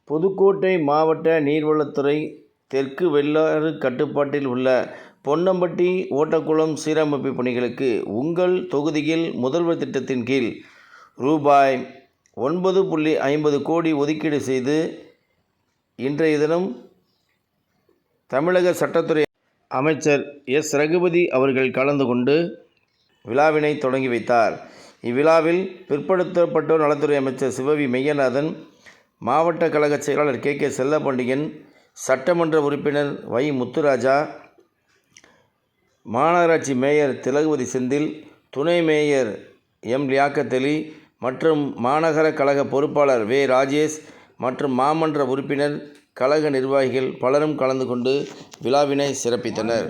புதுக்கோட்டை மாவட்ட நீர்வளத்துறை தெற்கு வெள்ளாறு கட்டுப்பாட்டில் உள்ள பொன்னம்பட்டி ஓட்டக்குளம் சீரமைப்பு பணிகளுக்கு உங்கள் தொகுதியில் முதல்வர் திட்டத்தின் கீழ் ரூபாய் 9.50 கோடி ஒதுக்கீடு செய்து இன்றைய தினம் தமிழக சட்டத்துறை அமைச்சர் எஸ். ரகுபதி அவர்கள் கலந்து கொண்டு விழாவினை தொடங்கி வைத்தார். இவ்விழாவில் பிற்படுத்தப்பட்டோர் நலத்துறை அமைச்சர் சிவவி மெய்யநாதன், மாவட்ட கழக செயலாளர் கே. செல்லப்பாண்டியன், சட்டமன்ற உறுப்பினர் வை. முத்துராஜா, மாநகராட்சி மேயர் திலகவதி செந்தில், துணை மேயர் எம். லியாக்கத் அலி மற்றும் மாநகர கழக பொறுப்பாளர் வே. ராஜேஷ் மற்றும் மாமன்ற உறுப்பினர், கழக நிர்வாகிகள் பலரும் கலந்து கொண்டு விழாவினை சிறப்பித்தனர்.